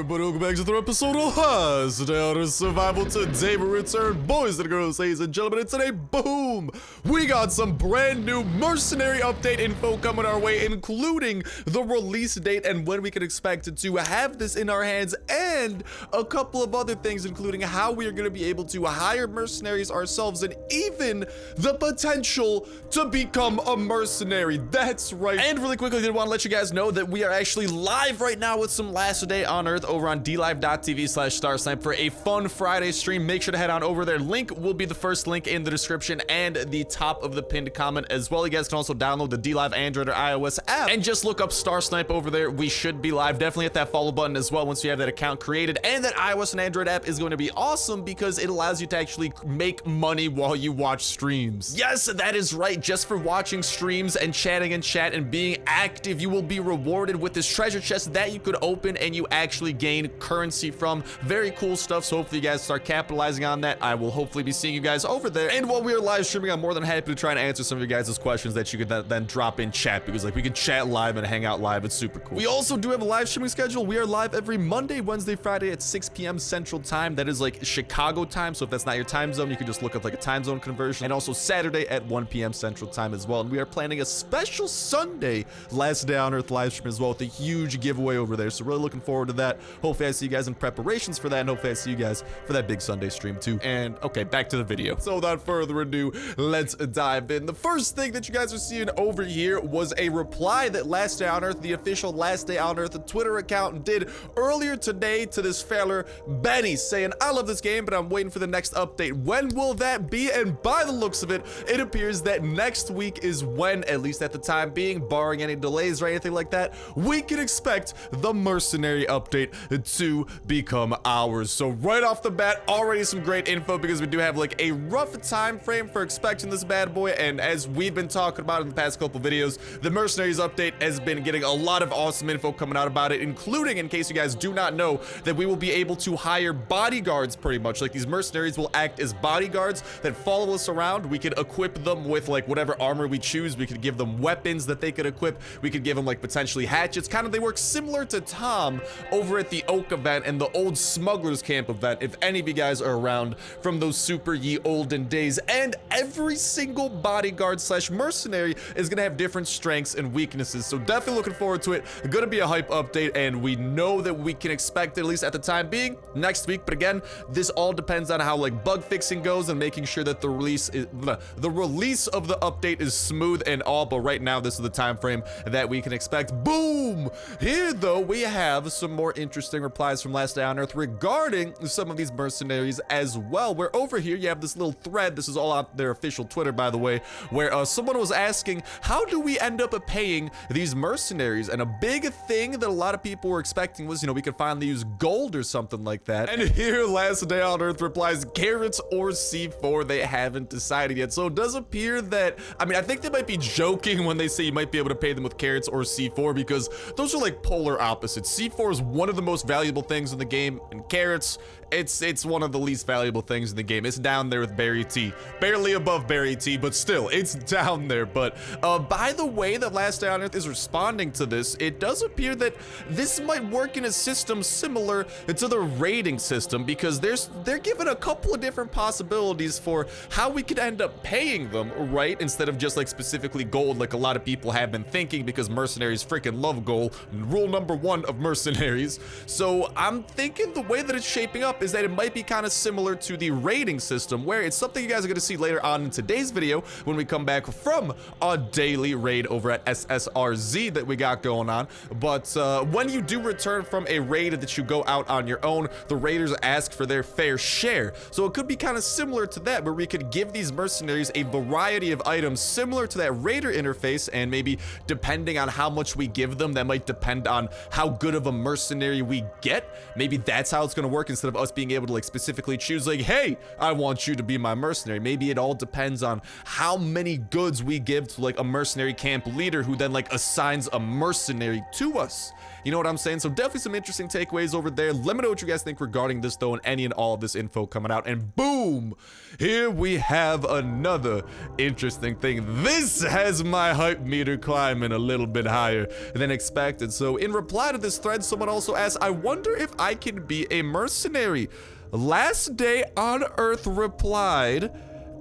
everybody, welcome back to another episode of Last Day on Survival. Today we return, boys and girls, ladies and gentlemen, and today, boom, we got some brand new mercenary update info coming our way, including the release date and when we can expect to have this in our hands, and a couple of other things, including how we are going to be able to hire mercenaries ourselves, and even the potential to become a mercenary. That's right. And really quickly, I did want to let you guys know that we are actually live right now with some Last Day on Earth over on dlive.tv/Starsnipe for a fun Friday stream. Make sure to head on over there. Link will be the first link in the description and the top of the pinned comment as well. You guys can also download the DLive Android or iOS app and just look up Starsnipe over there. We should be live. Definitely hit that follow button as well once you have that account created. And that iOS and Android app is going to be awesome because it allows you to actually make money while you watch streams. Yes, that is right. Just for watching streams and chatting in chat and being active, you will be rewarded with this treasure chest that you could open and you actually gain currency from. Very cool stuff. So hopefully you guys start capitalizing on that. I will hopefully be seeing you guys over there. And while we are live streaming, I'm more than happy to try and answer some of you guys' questions that you could then drop in chat, because like we can chat live and hang out live. It's super cool. We also do have a live streaming schedule. We are live every Monday, Wednesday, Friday at 6 p.m. Central Time. That is like Chicago time. So if that's not your time zone, you can just look up like a time zone conversion. And also Saturday at 1 p.m. Central Time as well. And we are planning a special Sunday Last Day on Earth live stream as well with a huge giveaway over there. So really looking forward to that. Hopefully I see you guys in preparations for that, and hopefully I see you guys for that big Sunday stream too. And okay, back to the video. So without further ado, let's dive in. The first thing that you guys are seeing over here was a reply that Last Day on Earth, the official Last Day on Earth Twitter account, did earlier today to this feller Benny, saying, "I love this game, but I'm waiting for the next update. When will that be?" And by the looks of it, it appears that next week is when, at least at the time being, barring any delays or anything like that, we can expect the mercenary update to become ours. So right off the bat, already some great info, because we do have like a rough time frame for expecting this bad boy. And as we've been talking about in the past couple videos, the mercenaries update has been getting a lot of awesome info coming out about it, including, in case you guys do not know, that we will be able to hire bodyguards pretty much. Like these mercenaries will act as bodyguards that follow us around. We could equip them with like whatever armor we choose. We could give them weapons that they could equip. We could give them like potentially hatchets. Kind of, they work similar to Tom over at the Oak event and the old Smugglers Camp event, if any of you guys are around from those super ye olden days. And every single bodyguard slash mercenary is gonna have different strengths and weaknesses, so definitely looking forward to it. Gonna be a hype update, and we know that we can expect it, at least at the time being, next week. But again, this all depends on how like bug fixing goes and making sure that the release of the update is smooth and all. But right now, this is the time frame that we can expect. Boom! Here though, we have some more interesting replies from Last Day on Earth regarding some of these mercenaries as well. Where over here you have this little thread, this is all on their official Twitter by the way, where someone was asking, how do we end up paying these mercenaries? And a big thing that a lot of people were expecting was, you know, we could finally use gold or something like that. And here Last Day on Earth replies, carrots or C4, they haven't decided yet. So it does appear that, I mean, I think they might be joking when they say you might be able to pay them with carrots or C4, because those are like polar opposites. C4 is one of the most valuable things in the game, and carrots, it's one of the least valuable things in the game. It's down there with berry tea, barely above berry tea, but still, it's down there. But by the way that Last Day on Earth is responding to this, it does appear that this might work in a system similar to the raiding system, because they're given a couple of different possibilities for how we could end up paying them, right? Instead of just like specifically gold, like a lot of people have been thinking, because mercenaries freaking love gold, rule number one of mercenaries. So I'm thinking the way that it's shaping up is that it might be kind of similar to the raiding system, where it's something you guys are going to see later on in today's video when we come back from a daily raid over at SSRZ that we got going on. But when you do return from a raid that you go out on your own, the raiders ask for their fair share. So it could be kind of similar to that, where we could give these mercenaries a variety of items similar to that raider interface, and maybe depending on how much we give them, that might depend on how good of a mercenary we get. Maybe that's how it's going to work, instead of us being able to like specifically choose like, hey, I want you to be my mercenary. Maybe it all depends on how many goods we give to like a mercenary camp leader, who then like assigns a mercenary to us. You know what I'm saying? So definitely some interesting takeaways over there. Let me know what you guys think regarding this though, and any and all of this info coming out. And boom, here we have another interesting thing. This has my hype meter climbing a little bit higher than expected. So in reply to this thread, someone also asked, I wonder if I can be a mercenary. Last Day on Earth replied,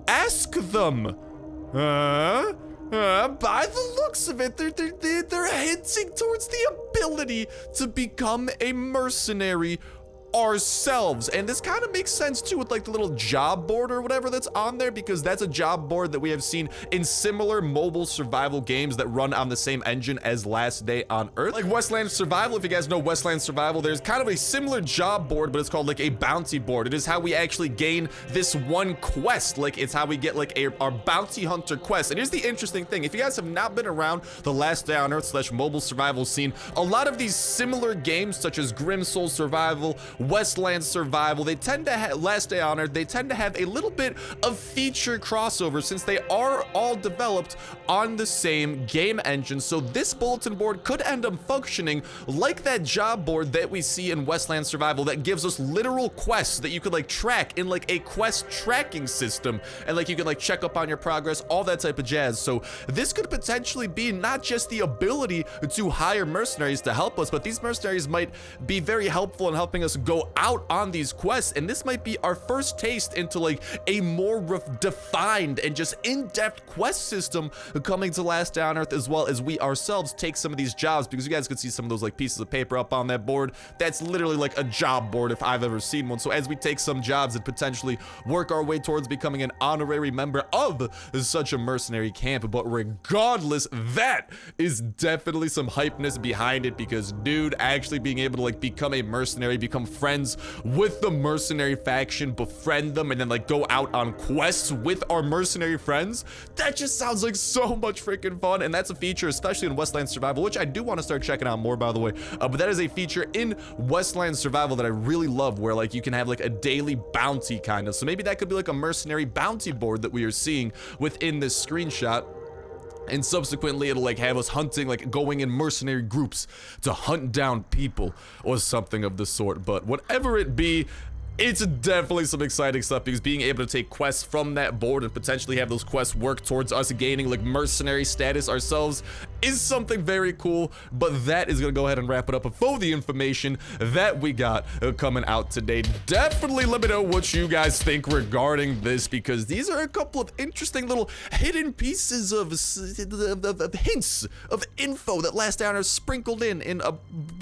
ask them. By the looks of it, they're hinting towards the ability to become a mercenary ourselves. And this kind of makes sense too with like the little job board or whatever that's on there, because that's a job board that we have seen in similar mobile survival games that run on the same engine as Last Day on Earth. Like Westland Survival, if you guys know Westland Survival, there's kind of a similar job board, but it's called like a bounty board. It is how we actually gain this one quest. Like it's how we get like our bounty hunter quest. And here's the interesting thing. If you guys have not been around the Last Day on Earth / mobile survival scene, a lot of these similar games such as Grim Soul Survival, Westland Survival, they tend to have Last Day on Earth, they tend to have a little bit of feature crossover since they are all developed on the same game engine. So this bulletin board could end up functioning like that job board that we see in Westland Survival that gives us literal quests that you could like track in like a quest tracking system, and like you can like check up on your progress, all that type of jazz. So this could potentially be not just the ability to hire mercenaries to help us, but these mercenaries might be very helpful in helping us go out on these quests. And this might be our first taste into like a more defined and just in-depth quest system coming to Last Day on Earth, as well as we ourselves take some of these jobs, because you guys could see some of those like pieces of paper up on that board. That's literally like a job board if I've ever seen one. So as we take some jobs and potentially work our way towards becoming an honorary member of such a mercenary camp. But regardless, that is definitely some hypeness behind it, because dude, actually being able to like become a mercenary, become friends with the mercenary faction, befriend them, and then like go out on quests with our mercenary friends, that just sounds like so much freaking fun. And that's a feature especially in Westland Survival, which I do want to start checking out more, by the way, but that is a feature in Westland Survival that I really love, where like you can have like a daily bounty kind of. So maybe that could be like a mercenary bounty board that we are seeing within this screenshot. And subsequently it'll like have us hunting, like going in mercenary groups to hunt down people or something of the sort. But whatever it be, it's definitely some exciting stuff, because being able to take quests from that board and potentially have those quests work towards us gaining like mercenary status ourselves is something very cool. But that is gonna go ahead and wrap it up for the information that we got coming out today. Definitely let me know what you guys think regarding this, because these are a couple of interesting little hidden pieces of hints of info that Last Day on Earth sprinkled in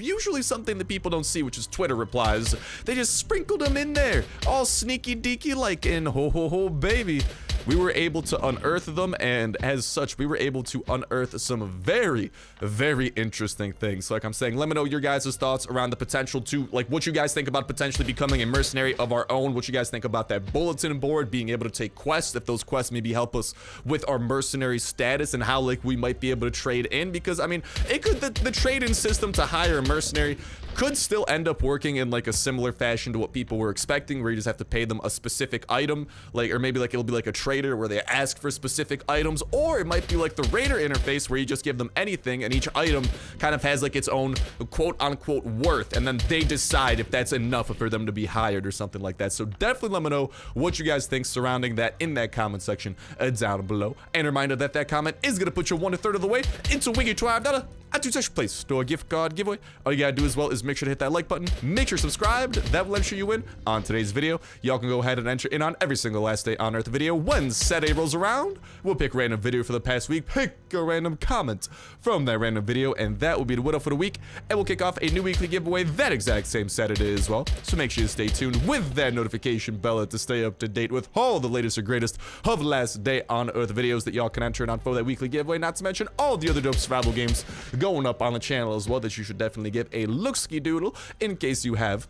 usually something that people don't see, which is Twitter replies. They just sprinkled them in there, all sneaky deaky like, in ho ho ho baby. We were able to unearth them, and as such, we were able to unearth some very, very interesting things. So like I'm saying, let me know your guys' thoughts around the potential to, like, what you guys think about potentially becoming a mercenary of our own, what you guys think about that bulletin board, being able to take quests, if those quests maybe help us with our mercenary status, and how like we might be able to trade in, because I mean, it could, the trade-in system to hire a mercenary could still end up working in like a similar fashion to what people were expecting, where you just have to pay them a specific item, like, or maybe like it'll be like a trader where they ask for specific items, or it might be like the raider interface where you just give them anything and each item kind of has like its own quote unquote worth, and then they decide if that's enough for them to be hired or something like that. So definitely let me know what you guys think surrounding that in that comment section down below. And a reminder that that comment is gonna put you 1/3 of the way into winning $12 at your Play Store gift card giveaway. All you gotta do as well is make sure to hit that like button, make sure subscribed, that will ensure you win on today's video. Y'all can go ahead and enter in on every single Last Day on Earth video. When Saturday rolls around, we'll pick a random video for the past week, pick a random comment from that random video, and that will be the winner for the week, and we'll kick off a new weekly giveaway that exact same Saturday as well. So make sure you stay tuned with that notification bell to stay up to date with all the latest or greatest of Last Day on Earth videos that y'all can enter in on for that weekly giveaway, not to mention all the other dope survival games going up on the channel as well that you should definitely give a look-ski doodle in case you have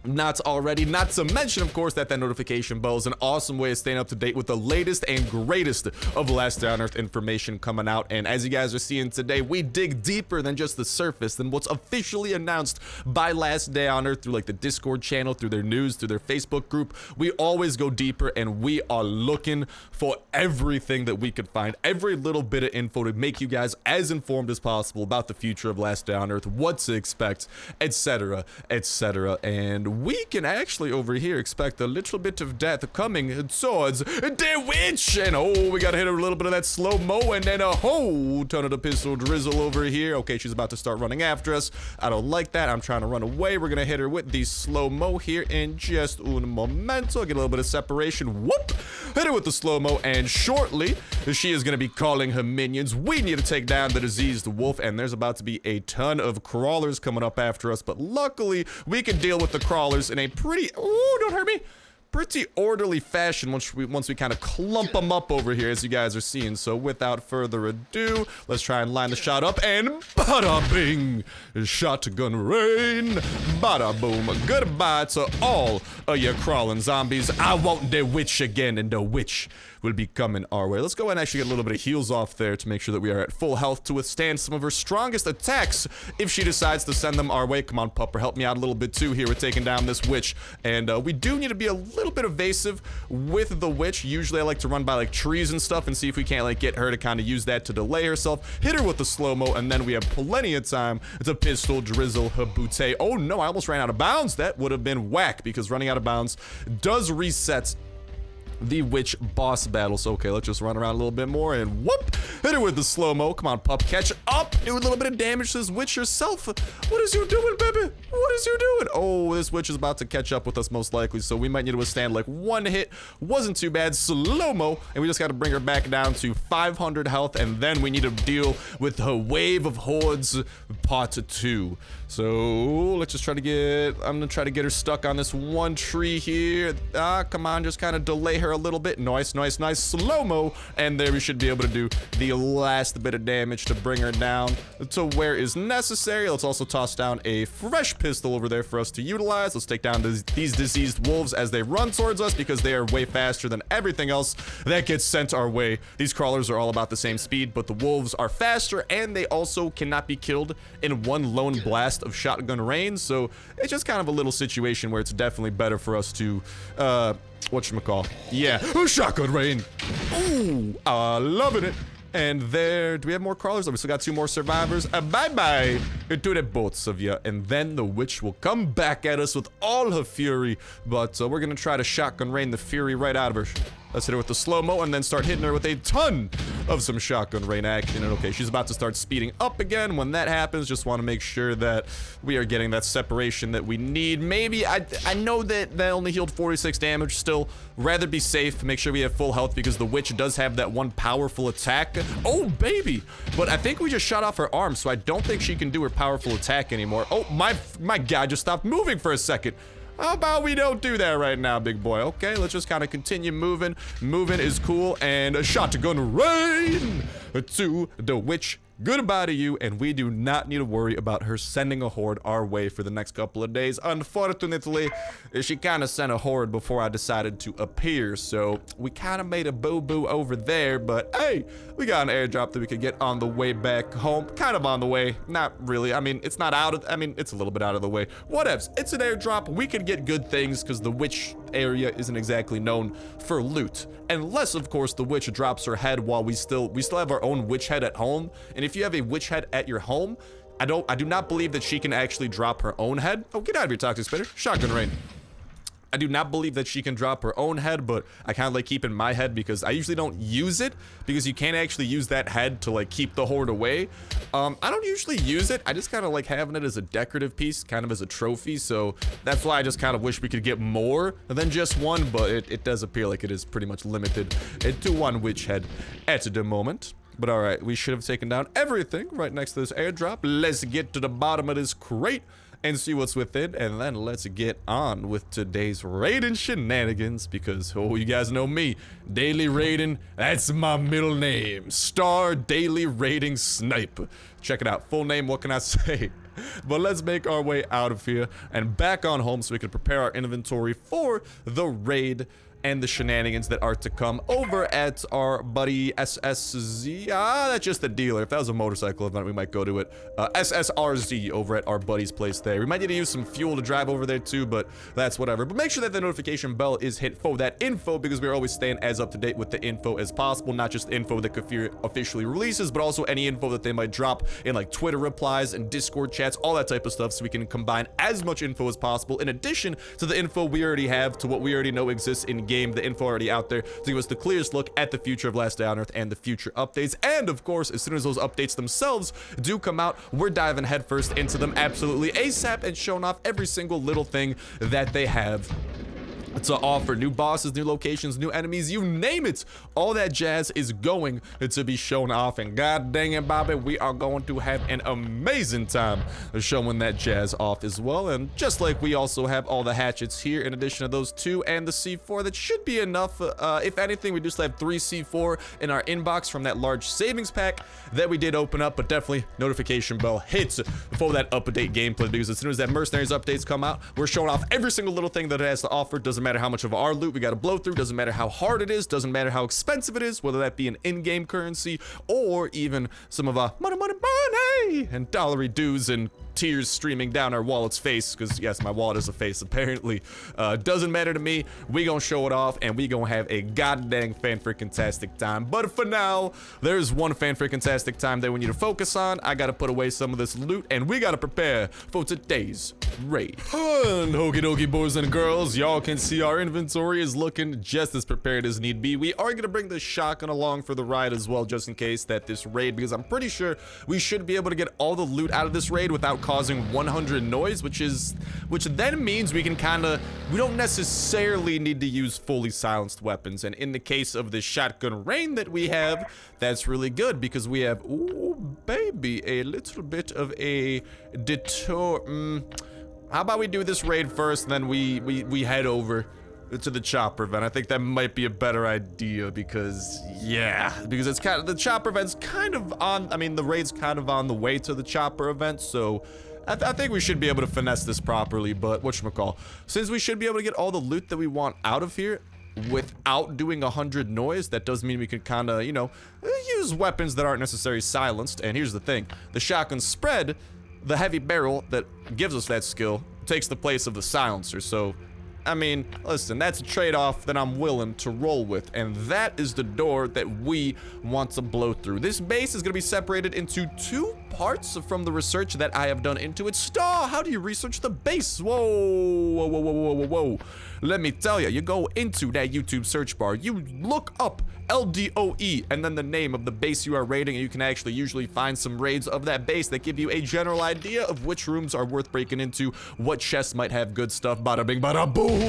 not already. Not to mention, of course, that notification bell is an awesome way of staying up to date with the latest and greatest of Last Day on Earth information coming out. And as you guys are seeing today, we dig deeper than just the surface, than what's officially announced by Last Day on Earth through like the Discord channel, through their news, through their Facebook group. We always go deeper, and we are looking for everything that we could find, every little bit of info to make you guys as informed as possible about the future of Last Day on Earth, what to expect, etc., etc. And And we can actually over here expect a little bit of death coming towards the witch. And oh, we gotta hit her a little bit of that slow-mo and then a whole ton of the pistol drizzle over here. Okay, she's about to start running after us. I don't like that. I'm trying to run away. We're gonna hit her with the slow-mo here in just un momento. Get a little bit of separation. Whoop! Hit her with the slow-mo, and shortly she is gonna be calling her minions. We need to take down the diseased wolf, and there's about to be a ton of crawlers coming up after us, but luckily we can deal with the crawlers in a pretty, ooh, don't hurt me, pretty orderly fashion once we kind of clump them up over here, as you guys are seeing. So without further ado, let's try and line the shot up, and bada bing, shotgun rain, bada boom. Goodbye to all of your crawling zombies. I want the witch again, and the witch will be coming our way. Let's go ahead and actually get a little bit of heals off there to make sure that we are at full health to withstand some of her strongest attacks if she decides to send them our way. Come on, Pupper, help me out a little bit too here with taking down this witch. And we do need to be a little bit evasive with the witch. Usually I like to run by like trees and stuff and see if we can't like get her to kind of use that to delay herself. Hit her with the slow-mo, and then we have plenty of time to pistol drizzle her booty. Oh no, I almost ran out of bounds. That would have been whack, because running out of bounds does reset the witch boss battle. So okay, let's just run around a little bit more and whoop, hit her with the slow-mo. Come on, pup, catch up, do a little bit of damage to this witch herself. What is you doing, baby? What is you doing? Oh, this witch is about to catch up with us most likely, so we might need to withstand like one hit. Wasn't too bad. Slow-mo, and we just got to bring her back down to 500 health, and then we need to deal with her wave of hordes part 2. So let's just try to get, I'm gonna try to get her stuck on this one tree here. Come on, just kind of delay her a little bit. Nice, nice, nice. Slow-mo, and there we should be able to do the last bit of damage to bring her down to where is necessary. Let's also toss down a fresh pistol over there for us to utilize. Let's take down these diseased wolves as they run towards us, because they are way faster than everything else that gets sent our way. These crawlers are all about the same speed, but the wolves are faster, and they also cannot be killed in one lone blast of shotgun rain. So it's just kind of a little situation where it's definitely better for us to whatchamacall, yeah, shotgun rain. Ooh, loving it. And there, do we have more crawlers? Oh, we still got 2 more survivors. Bye-bye to the both of you. And then the witch will come back at us with all her fury. But we're going to try to shotgun rain the fury right out of her. Let's hit her with the slow-mo and then start hitting her with a ton of some shotgun rain action. And okay, she's about to start speeding up again. When that happens, just want to make sure that we are getting that separation that we need. Maybe, I know that only healed 46 damage. Still, rather be safe. Make sure we have full health, because the witch does have that one powerful attack. Oh, baby. But I think we just shot off her arm, so I don't think she can do her powerful attack anymore. Oh, my guy just stopped moving for a second. How about we don't do that right now, big boy? Okay, let's just kind of continue moving. Moving is cool, and a shotgun rain to the witch. Goodbye to you, and we do not need to worry about her sending a horde our way for the next couple of days. Unfortunately, she kind of sent a horde before I decided to appear, so we kind of made a boo-boo over there, but hey, we got an airdrop that we could get on the way back home. Kind of on the way, not really. I mean, it's not out of, I mean, it's a little bit out of the way. Whatevs, it's an airdrop. We could get good things, because the witch area isn't exactly known for loot. Unless, of course, the witch drops her head while we still have our own witch head at home. And if you have a witch head at your home, I do not believe that she can actually drop her own head. Oh, get out of here, toxic spitter. Shotgun rain. I do not believe that she can drop her own head, but I kind of like keeping my head, because I usually don't use it, because you can't actually use that head to like keep the horde away. I don't usually use it. I just kind of like having it as a decorative piece, kind of as a trophy. So that's why I just kind of wish we could get more than just one, but it does appear like it is pretty much limited to one witch head at the moment. But all right, we should have taken down everything right next to this airdrop. Let's get to the bottom of this crate and see what's within, and then let's get on with today's raiding shenanigans, because, oh, you guys know me, daily raiding, that's my middle name, Star Daily Raiding Snipe. Check it out, full name, what can I say? But let's make our way out of here and back on home so we can prepare our inventory for the raid and the shenanigans that are to come over at our buddy SSZ. That's just the dealer. If that was a motorcycle event, we might go to it. SSRZ over at our buddy's place there. We might need to use some fuel to drive over there too, but that's whatever. But make sure that the notification bell is hit for that info, because we're always staying as up to date with the info as possible. Not just info that Kafir officially releases, but also any info that they might drop in like Twitter replies and Discord chats, all that type of stuff, so we can combine as much info as possible in addition to the info we already have, to what we already know exists in game, the info already out there, to give us the clearest look at the future of Last Day on Earth and the future updates. And of course, as soon as those updates themselves do come out, we're diving headfirst into them absolutely ASAP and showing off every single little thing that they have to offer. New bosses, new locations, new enemies, you name it. All that jazz is going to be shown off, and god dang it, Bobby, we are going to have an amazing time showing that jazz off as well. And just like we also have all the hatchets here in addition to those two and the C4, that should be enough. If anything, we just have 3 C4 in our inbox from that large savings pack that we did open up. But definitely notification bell hits for that up-to-date gameplay, because as soon as that Mercenaries updates come out, we're showing off every single little thing that it has to offer. Doesn't matter how much of our loot we got to blow through, doesn't matter how hard it is, doesn't matter how expensive it is, whether that be an in-game currency or even some of our money and dollary dues and tears streaming down our wallet's face, because yes, my wallet is a face apparently. Doesn't matter to me. We gonna show it off, and we gonna have a goddamn fan-freaking-tastic time. But for now, there's one fan-freaking-tastic time that we need to focus on. I gotta put away some of this loot, and we gotta prepare for today's raid. And okie dokie, boys and girls, y'all can see our inventory is looking just as prepared as need be. We are gonna bring the shotgun along for the ride as well, just in case that this raid, because I'm pretty sure we should be able to get all the loot out of this raid without causing 100 noise, which then means we don't necessarily need to use fully silenced weapons. And in the case of the shotgun rain that we have, that's really good, because we have, ooh baby, a little bit of a detour. How about we do this raid first, and then we head over to the chopper event? I think that might be a better idea, because it's kind of, the chopper event's kind of on, I mean, the raid's kind of on the way to the chopper event, so I think we should be able to finesse this properly. But whatchamacall, since we should be able to get all the loot that we want out of here without doing 100 noise, that does mean we could kind of, you know, use weapons that aren't necessarily silenced. And here's the thing, the shotgun spread, the heavy barrel that gives us that skill, takes the place of the silencer. So I mean, listen, that's a trade-off that I'm willing to roll with, and that is the door that we want to blow through. This base is going to be separated into 2 parts from the research that I have done into it. How do you research the base? Whoa. Let me tell you, you go into that YouTube search bar, you look up LDoE and then the name of the base you are raiding, and you can actually usually find some raids of that base that give you a general idea of which rooms are worth breaking into, what chests might have good stuff, bada bing bada boom.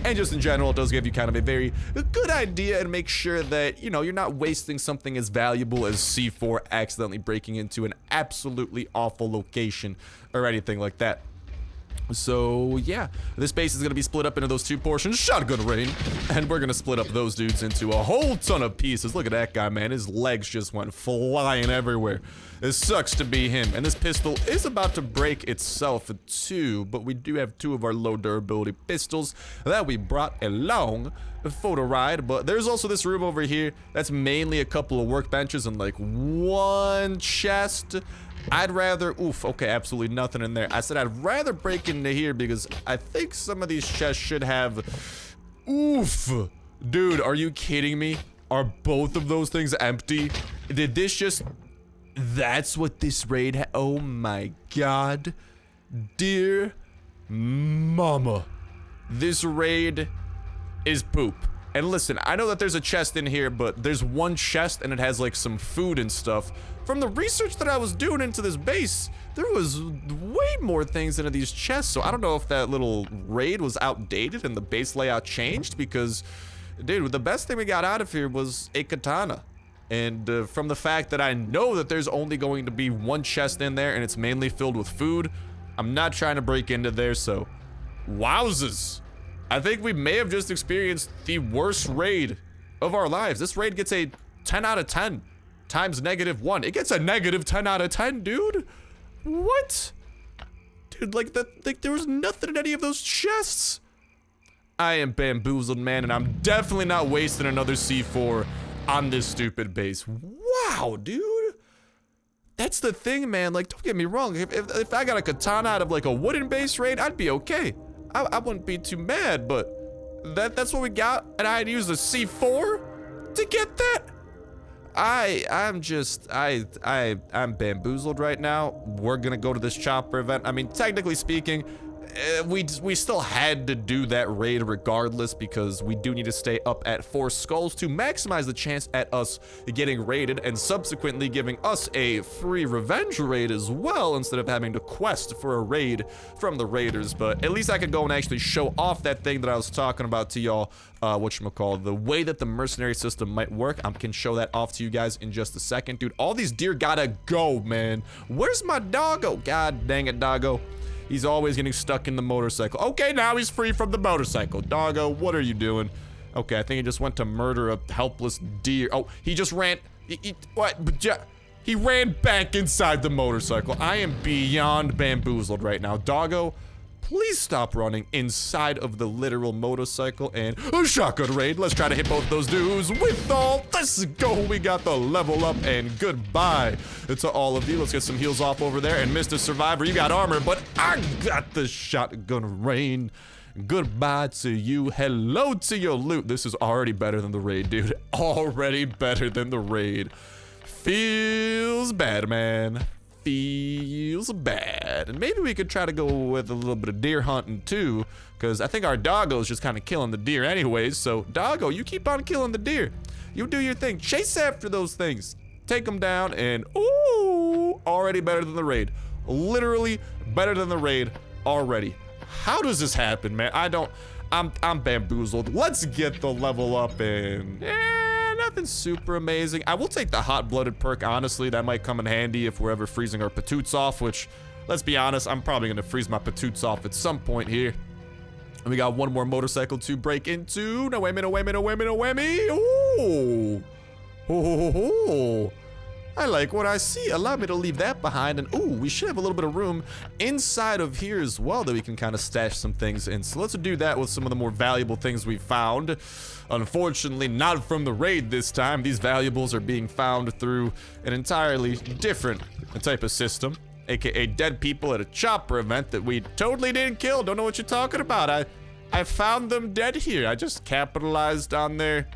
And just in general, it does give you kind of a very good idea, and make sure that, you know, you're not wasting something as valuable as C4 accidentally breaking into an absolutely awful location or anything like that. So yeah, this base is going to be split up into those 2 portions, shotgun rain, and we're going to split up those dudes into a whole ton of pieces. Look at that guy, man. His legs just went flying everywhere. It sucks to be him. And this pistol is about to break itself too, but we do have 2 of our low durability pistols that we brought along for the ride. But there's also this room over here that's mainly a couple of workbenches and like 1 chest. I'd rather, okay, absolutely nothing in there. I said I'd rather break into here, because I think some of these chests should have, dude, are you kidding me? Are both of those things empty? Did this just, that's what this raid oh my god. Dear mama, this raid is poop. And listen, I know that there's a chest in here, but there's 1 chest and it has like some food and stuff. From the research that I was doing into this base, there was way more things into these chests. So I don't know if that little raid was outdated and the base layout changed, because, dude, the best thing we got out of here was a katana. And from the fact that I know that there's only going to be 1 chest in there and it's mainly filled with food, I'm not trying to break into there, so wowzers. I think we may have just experienced the worst raid of our lives. This raid gets a 10 out of 10 times -1. It gets a -10 out of 10, dude. What? Dude, like there was nothing in any of those chests. I am bamboozled, man, and I'm definitely not wasting another C4 on this stupid base. Wow, dude. That's the thing, man. Like, don't get me wrong. If I got a katana out of like a wooden base raid, I'd be okay. I wouldn't be too mad, but that's what we got, and I had to use a C4 to get that. I'm bamboozled right now. We're gonna go to this chopper event. I mean, technically speaking, we still had to do that raid regardless, because we do need to stay up at 4 skulls to maximize the chance at us getting raided and subsequently giving us a free revenge raid as well, instead of having to quest for a raid from the raiders. But at least I could go and actually show off that thing that I was talking about to y'all, whatchamacallit, the way that the mercenary system might work. I can show that off to you guys in just a second. Dude, all these deer gotta go, man. Where's my doggo? God dang it, doggo. He's always getting stuck in the motorcycle. Okay, now he's free from the motorcycle. Doggo, what are you doing? Okay, I think he just went to murder a helpless deer. Oh, he just ran. What? He ran back inside the motorcycle. I am beyond bamboozled right now. Doggo, please stop running inside of the literal motorcycle. And a shotgun raid. Let's try to hit both those dudes with all. Let's go. We got the level up, and goodbye to all of you. Let's get some heals off over there. And Mr. Survivor, you got armor, but I got the shotgun raid. Goodbye to you. Hello to your loot. This is already better than the raid, dude. Already better than the raid. Feels bad, man. Feels bad. And maybe we could try to go with a little bit of deer hunting too, because I think our doggo's just kind of killing the deer anyways. So doggo, you keep on killing the deer. You do your thing. Chase after those things. Take them down, and ooh, already better than the raid. Literally better than the raid already. How does this happen, man? I'm bamboozled. Let's get the level up, and nothing super amazing. I will take the hot-blooded perk, honestly. That might come in handy if we're ever freezing our patoots off, which, let's be honest, I'm probably gonna freeze my patoots off at some point here. And we got one more motorcycle to break into. No whammy, no whammy, no whammy, no whammy. Ooh. Oh. I like what I see. Allow me to leave that behind. And ooh, we should have a little bit of room inside of here as well that we can kind of stash some things in. So let's do that with some of the more valuable things we found. Unfortunately, not from the raid this time. These valuables are being found through an entirely different type of system, aka dead people at a chopper event that we totally didn't kill. Don't know what you're talking about. I found them dead here. I just capitalized on their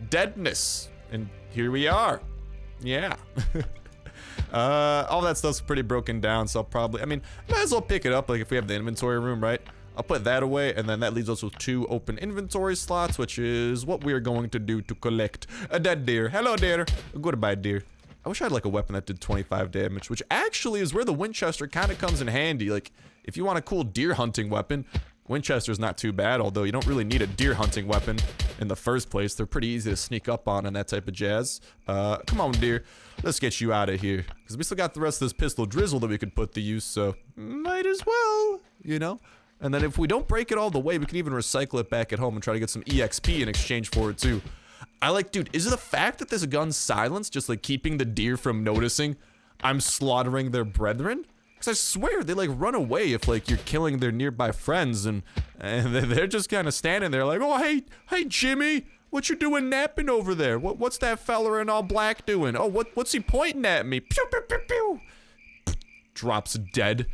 deadness, and here we are. Yeah. All that stuff's pretty broken down, so I'll probably, I mean, might as well pick it up, like if we have the inventory room, right? I'll put that away, and then that leaves us with 2 open inventory slots, which is what we are going to do to collect a dead deer. Hello, deer. Goodbye, deer. I wish I had like a weapon that did 25 damage, which actually is where the Winchester kind of comes in handy. Like, if you want a cool deer hunting weapon, Winchester's not too bad, although you don't really need a deer hunting weapon in the first place. They're pretty easy to sneak up on and that type of jazz. Come on, deer. Let's get you out of here, because we still got the rest of this pistol drizzle that we could put to use, so might as well, you know? And then if we don't break it all the way, we can even recycle it back at home and try to get some EXP in exchange for it too. I like, dude, is it the fact that this gun's silenced just like keeping the deer from noticing I'm slaughtering their brethren? Because I swear they like run away if like you're killing their nearby friends, and they're just kind of standing there like, oh, hey Jimmy, what you doing napping over there? What's that fella in all black doing? Oh, what's he pointing at me? Pew, pew, pew, pew. Drops dead.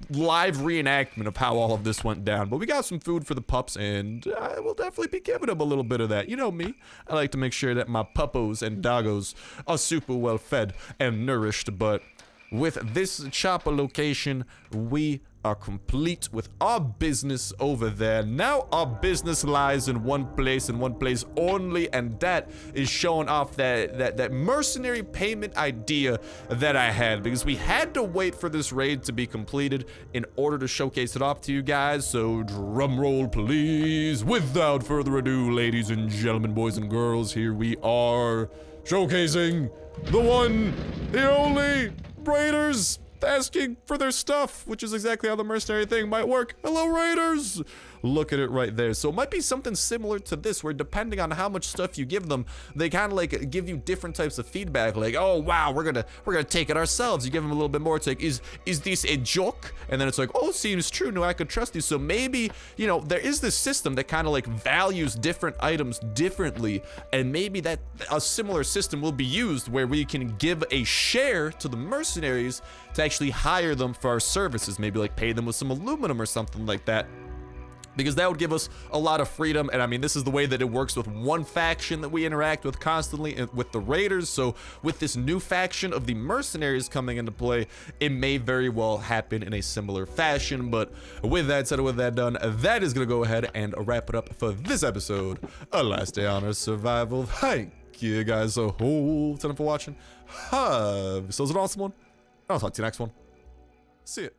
Live reenactment of how all of this went down. But we got some food for the pups, and I will definitely be giving them a little bit of that. You know me. I like to make sure that my puppos and doggos are super well fed and nourished, but with this chopper location, we are complete with our business over there. Now our business lies in one place and one place only, and that is showing off that mercenary payment idea that I had, because we had to wait for this raid to be completed in order to showcase it off to you guys. So drum roll please. Without further ado, ladies and gentlemen, boys and girls, here we are showcasing the one, the only Raiders asking for their stuff, which is exactly how the mercenary thing might work. Hello, raiders! Look at it right there. So it might be something similar to this, where depending on how much stuff you give them, they kind of like give you different types of feedback. Like, oh wow, we're gonna take it ourselves. You give them a little bit more. It's like, is this a joke? And then it's like, oh, seems true. No, I could trust you. So maybe, you know, there is this system that kind of like values different items differently, and maybe that a similar system will be used where we can give a share to the mercenaries to actually hire them for our services. Maybe like pay them with some aluminum or something like that, because that would give us a lot of freedom. And I mean, this is the way that it works with one faction that we interact with constantly with the raiders. So with this new faction of the mercenaries coming into play, it may very well happen in a similar fashion. But with that said, with that done, that is gonna go ahead and wrap it up for this episode of Last Day on Earth Survival. Thank you guys a whole ton for watching. Have yourselves an awesome one. I'll talk to you next one. See ya.